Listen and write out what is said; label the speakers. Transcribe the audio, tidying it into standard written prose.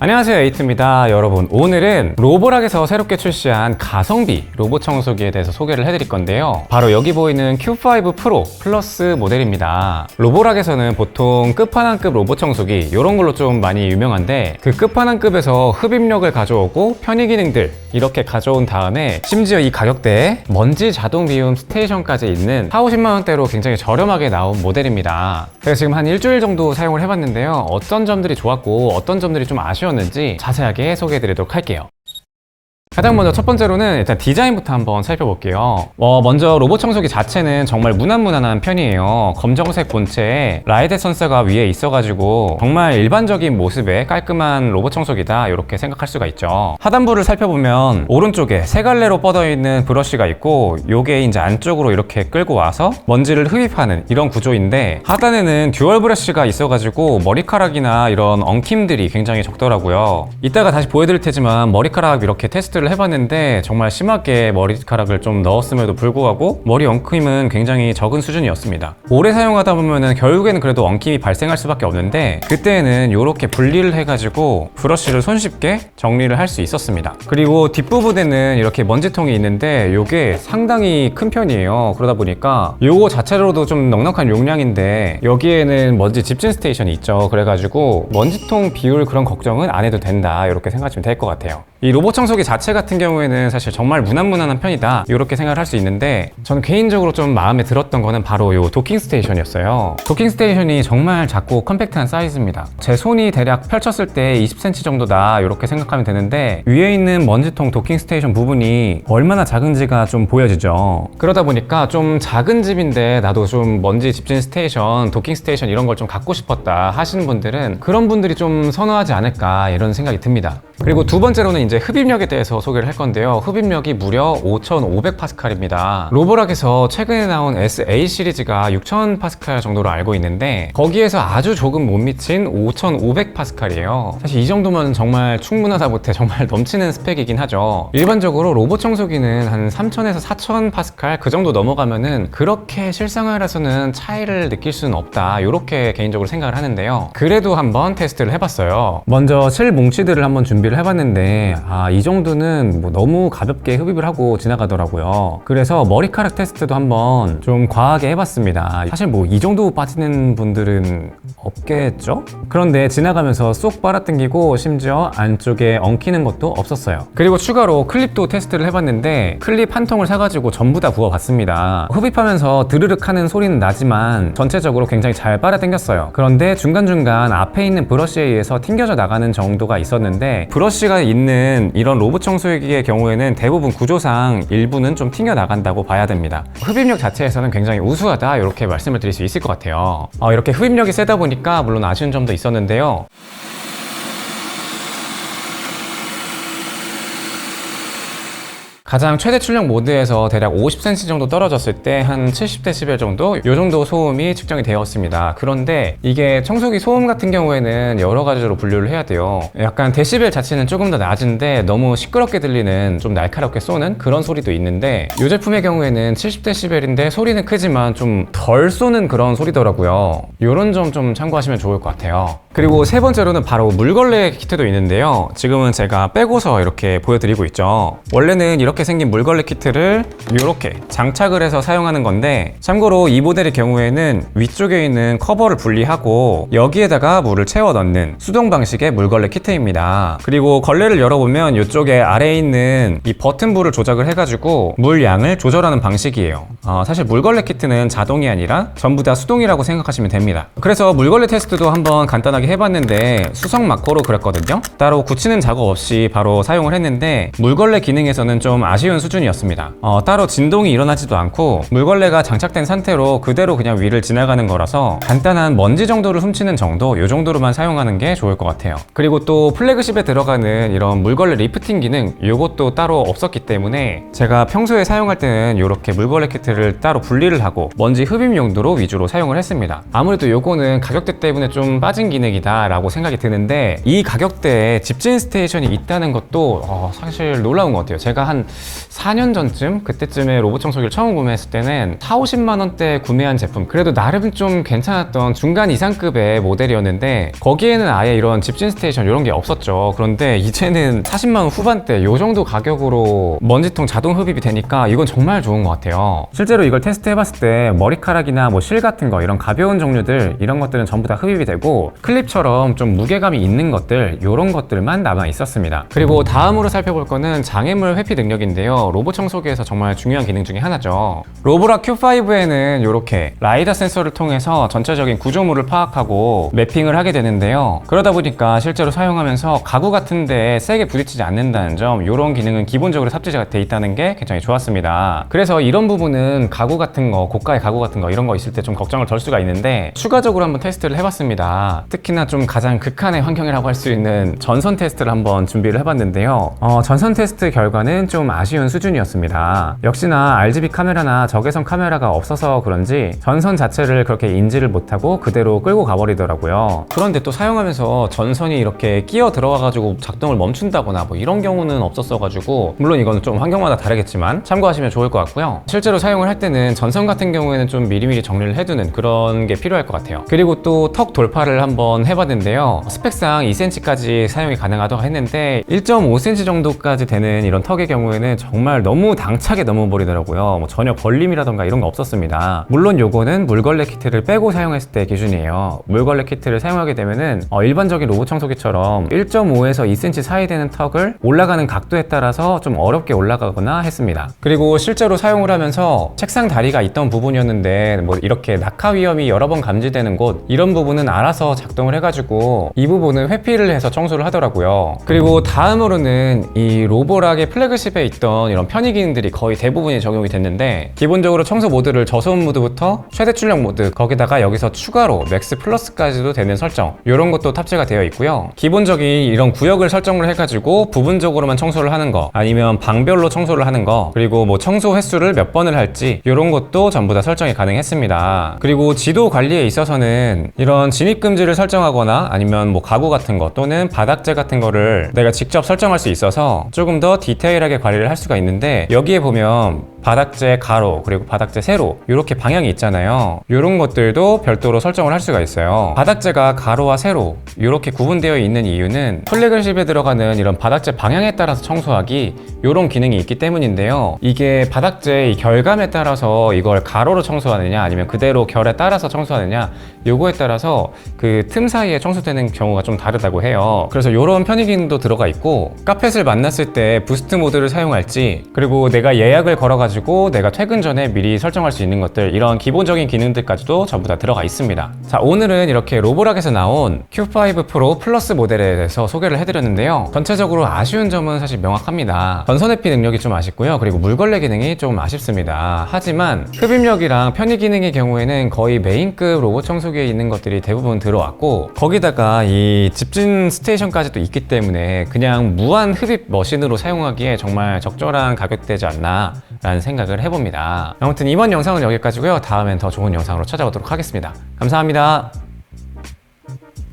Speaker 1: 안녕하세요, 에이트입니다. 여러분, 오늘은 로보락에서 새롭게 출시한 가성비 로봇 청소기에 대해서 소개를 해드릴 건데요. 바로 여기 보이는 Q5 프로 플러스 모델입니다. 로보락에서는 보통 끝판왕급 로봇 청소기 이런 걸로 좀 많이 유명한데, 그 끝판왕급에서 흡입력을 가져오고 편의 기능들 이렇게 가져온 다음에 심지어 이 가격대에 먼지 자동 비움 스테이션까지 있는 40~50만 원대로 굉장히 저렴하게 나온 모델입니다. 제가 지금 한 일주일 정도 사용을 해봤는데요. 어떤 점들이 좋았고 어떤 점들이 좀 아쉬웠는지 자세하게 소개해드리도록 할게요. 가장 먼저 첫 번째로는 일단 디자인부터 한번 살펴볼게요. 먼저 로봇 청소기 자체는 정말 무난무난한 편이에요. 검정색 본체에 라이드 센서가 위에 있어가지고 정말 일반적인 모습의 깔끔한 로봇 청소기다 이렇게 생각할 수가 있죠. 하단부를 살펴보면 오른쪽에 세 갈래로 뻗어있는 브러쉬가 있고, 요게 이제 안쪽으로 이렇게 끌고 와서 먼지를 흡입하는 이런 구조인데, 하단에는 듀얼 브러쉬가 있어가지고 머리카락이나 이런 엉킴들이 굉장히 적더라고요. 이따가 다시 보여드릴 테지만 머리카락 이렇게 테스트를 해봤는데 정말 심하게 머리카락을 좀 넣었음에도 불구하고 머리 엉킴은 굉장히 적은 수준이었습니다. 오래 사용하다 보면은 결국에는 그래도 엉킴이 발생할 수밖에 없는데, 그때는 이렇게 분리를 해가지고 브러쉬를 손쉽게 정리를 할 수 있었습니다. 그리고 뒷부분에는 이렇게 먼지통이 있는데 이게 상당히 큰 편이에요. 그러다 보니까 요거 자체로도 좀 넉넉한 용량인데, 여기에는 먼지 집진 스테이션이 있죠. 그래가지고 먼지통 비울 그런 걱정은 안 해도 된다 이렇게 생각하시면 될 것 같아요. 이 로봇 청소기 자체 같은 경우에는 사실 정말 무난무난한 편이다 이렇게 생각을 할 수 있는데, 저는 개인적으로 좀 마음에 들었던 거는 바로 이 도킹 스테이션이었어요. 도킹 스테이션이 정말 작고 컴팩트한 사이즈입니다. 제 손이 대략 펼쳤을 때 20cm 정도다 이렇게 생각하면 되는데, 위에 있는 먼지통 도킹 스테이션 부분이 얼마나 작은지가 좀 보여지죠. 그러다 보니까 좀 작은 집인데 나도 좀 먼지 집진 스테이션, 도킹 스테이션 이런 걸 좀 갖고 싶었다 하시는 분들은 그런 분들이 좀 선호하지 않을까 이런 생각이 듭니다. 그리고 두 번째로는 이제 흡입력에 대해서 소개를 할 건데요. 흡입력이 무려 5500파스칼입니다. 로보락에서 최근에 나온 SA 시리즈가 6000파스칼 정도로 알고 있는데, 거기에서 아주 조금 못 미친 5500파스칼이에요. 사실 이 정도면 정말 충분하다 못해 정말 넘치는 스펙이긴 하죠. 일반적으로 로봇 청소기는 한 3000에서 4000파스칼 그 정도 넘어가면은 그렇게 실생활에서는 차이를 느낄 수는 없다 이렇게 개인적으로 생각을 하는데요. 그래도 한번 테스트를 해봤어요. 먼저 실 뭉치들을 한번 준비를 해봤는데, 이 정도는 뭐 너무 가볍게 흡입을 하고 지나가더라고요. 그래서 머리카락 테스트도 한번 좀 과하게 해봤습니다. 사실 뭐 이 정도 빠지는 분들은 없겠죠? 그런데 지나가면서 쏙 빨아당기고 심지어 안쪽에 엉키는 것도 없었어요. 그리고 추가로 클립도 테스트를 해봤는데, 클립 한 통을 사가지고 전부 다 부어봤습니다. 흡입하면서 드르륵 하는 소리는 나지만 전체적으로 굉장히 잘 빨아당겼어요. 그런데 중간중간 앞에 있는 브러쉬에 의해서 튕겨져 나가는 정도가 있었는데, 브러쉬가 있는 이런 로봇 청소기의 경우에는 대부분 구조상 일부는 좀 튕겨 나간다고 봐야 됩니다. 흡입력 자체에서는 굉장히 우수하다 이렇게 말씀을 드릴 수 있을 것 같아요. 이렇게 흡입력이 세다 보니까 물론 아쉬운 점도 있었는데요. 가장 최대 출력 모드에서 대략 50cm 정도 떨어졌을 때 한 70dB 정도? 이 정도 소음이 측정이 되었습니다. 그런데 이게 청소기 소음 같은 경우에는 여러 가지로 분류를 해야 돼요. 약간 데시벨 자체는 조금 더 낮은데 너무 시끄럽게 들리는, 좀 날카롭게 쏘는 그런 소리도 있는데, 이 제품의 경우에는 70dB인데 소리는 크지만 좀 덜 쏘는 그런 소리더라고요. 이런 점 좀 참고하시면 좋을 것 같아요. 그리고 세 번째로는 바로 물걸레 키트도 있는데요. 지금은 제가 빼고서 이렇게 보여드리고 있죠. 원래는 이렇게 생긴 물걸레 키트를 이렇게 장착을 해서 사용하는 건데, 참고로 이 모델의 경우에는 위쪽에 있는 커버를 분리하고 여기에다가 물을 채워 넣는 수동 방식의 물걸레 키트입니다. 그리고 걸레를 열어보면 이쪽에 아래에 있는 이 버튼부를 조작을 해가지고 물 양을 조절하는 방식이에요. 사실 물걸레 키트는 자동이 아니라 전부 다 수동이라고 생각하시면 됩니다. 그래서 물걸레 테스트도 한번 간단하게 해봤는데, 수성 마커로 그랬거든요. 따로 굳히는 작업 없이 바로 사용을 했는데, 물걸레 기능에서는 좀 아쉬운 수준이었습니다. 따로 진동이 일어나지도 않고 물걸레가 장착된 상태로 그대로 그냥 위를 지나가는 거라서 간단한 먼지 정도를 훔치는 정도, 이 정도로만 사용하는 게 좋을 것 같아요. 그리고 또 플래그십에 들어가는 이런 물걸레 리프팅 기능, 이것도 따로 없었기 때문에 제가 평소에 사용할 때는 이렇게 물걸레 키트를 따로 분리를 하고 먼지 흡입 용도로 위주로 사용을 했습니다. 아무래도 요거는 가격대 때문에 좀 빠진 기능이다 라고 생각이 드는데, 이 가격대에 집진 스테이션이 있다는 것도 사실 놀라운 것 같아요. 제가 한 4년 전쯤 그때쯤에 로봇 청소기를 처음 구매했을 때는 4, 50만 원대 구매한 제품, 그래도 나름 좀 괜찮았던 중간 이상급의 모델이었는데 거기에는 아예 이런 집진 스테이션 이런 게 없었죠. 그런데 이제는 40만 원 후반대 요 정도 가격으로 먼지통 자동 흡입이 되니까 이건 정말 좋은 것 같아요. 실제로 이걸 테스트 해봤을 때 머리카락이나 뭐 실 같은 거, 이런 가벼운 종류들, 이런 것들은 전부 다 흡입이 되고 클립처럼 좀 무게감이 있는 것들, 이런 것들만 남아 있었습니다. 그리고 다음으로 살펴볼 거는 장애물 회피 능력인데요. 로봇 청소기에서 정말 중요한 기능 중에 하나죠. 로보락 Q5에는 이렇게 라이다 센서를 통해서 전체적인 구조물을 파악하고 매핑을 하게 되는데요. 그러다 보니까 실제로 사용하면서 가구 같은 데에 세게 부딪히지 않는다는 점, 이런 기능은 기본적으로 탑재가 돼 있다는 게 굉장히 좋았습니다. 그래서 이런 부분은 가구 같은 거, 고가의 가구 같은 거 이런 거 있을 때 좀 걱정을 덜 수가 있는데 추가적으로 한번 테스트를 해봤습니다. 특히나 좀 가장 극한의 환경이라고 할 수 있는 전선 테스트를 한번 준비를 해봤는데요. 전선 테스트 결과는 좀 아쉬운 수준이었습니다. 역시나 RGB 카메라나 적외선 카메라가 없어서 그런지 전선 자체를 그렇게 인지를 못하고 그대로 끌고 가버리더라고요. 그런데 또 사용하면서 전선이 이렇게 끼어 들어가가지고 작동을 멈춘다거나 뭐 이런 경우는 없었어가지고, 물론 이건 좀 환경마다 다르겠지만 참고하시면 좋을 것 같고요. 실제로 사용을 할 때는 전선 같은 경우에는 좀 미리미리 정리를 해두는 그런 게 필요할 것 같아요. 그리고 또 턱 돌파를 한번 해봤는데요. 스펙상 2cm까지 사용이 가능하다고 했는데 1.5cm 정도까지 되는 이런 턱의 경우에는 정말 너무 당차게 넘어버리더라고요. 뭐 전혀 걸림이라던가 이런 거 없었습니다. 물론 요거는 물걸레 키트를 빼고 사용했을 때 기준이에요. 물걸레 키트를 사용하게 되면은 일반적인 로봇 청소기처럼 1.5에서 2cm 사이 되는 턱을 올라가는 각도에 따라서 좀 어렵게 올라가거나 했습니다. 그리고 실제로 사용을 하면서 책상 다리가 있던 부분이었는데 뭐 이렇게 낙하 위험이 여러 번 감지되는 곳, 이런 부분은 알아서 작동을 해가지고 이 부분은 회피를 해서 청소를 하더라고요. 그리고 다음으로는 이 로보락의 플래그십에 있던 이런 편의 기능들이 거의 대부분이 적용이 됐는데, 기본적으로 청소 모드를 저소음 모드부터 최대 출력 모드, 거기다가 여기서 추가로 맥스 플러스까지도 되는 설정, 이런 것도 탑재가 되어 있고요. 기본적인 이런 구역을 설정을 해가지고 부분적으로만 청소를 하는 거, 아니면 방별로 청소를 하는 거, 그리고 뭐 청소 횟수를 몇 번을 할지 이런 것도 전부 다 설정이 가능했습니다. 그리고 지도 관리에 있어서는 이런 진입 금지를 설정하거나 아니면 뭐 가구 같은 거 또는 바닥재 같은 거를 내가 직접 설정할 수 있어서 조금 더 디테일하게 관리를 할 수가 있는데, 여기에 보면 바닥재 가로 그리고 바닥재 세로 이렇게 방향이 있잖아요. 이런 것들도 별도로 설정을 할 수가 있어요. 바닥재가 가로와 세로 이렇게 구분되어 있는 이유는 플래그십에 들어가는 이런 바닥재 방향에 따라서 청소하기, 이런 기능이 있기 때문인데요. 이게 바닥재의 결감에 따라서 이걸 가로로 청소하느냐 아니면 그대로 결에 따라서 청소하느냐, 요거에 따라서 그 틈 사이에 청소되는 경우가 좀 다르다고 해요. 그래서 이런 편의 기능도 들어가 있고, 카펫을 만났을 때 부스트 모드를 사용할지, 그리고 내가 예약을 걸어가지고 내가 퇴근 전에 미리 설정할 수 있는 것들, 이런 기본적인 기능들까지도 전부 다 들어가 있습니다. 자, 오늘은 이렇게 로보락에서 나온 Q5 프로 플러스 모델에 대해서 소개를 해드렸는데요. 전체적으로 아쉬운 점은 사실 명확합니다. 전선 회피 능력이 좀 아쉽고요. 그리고 물걸레 기능이 좀 아쉽습니다. 하지만 흡입력이랑 편의 기능의 경우에는 거의 메인급 로봇 청소기에 있는 것들이 대부분 들어왔고, 거기다가 이 집진 스테이션까지도 있기 때문에 그냥 무한 흡입 머신으로 사용하기에 정말 적절한 가격대지 않나 라는 생각을 해봅니다. 아무튼 이번 영상은 여기까지고요. 다음엔 더 좋은 영상으로 찾아오도록 하겠습니다. 감사합니다.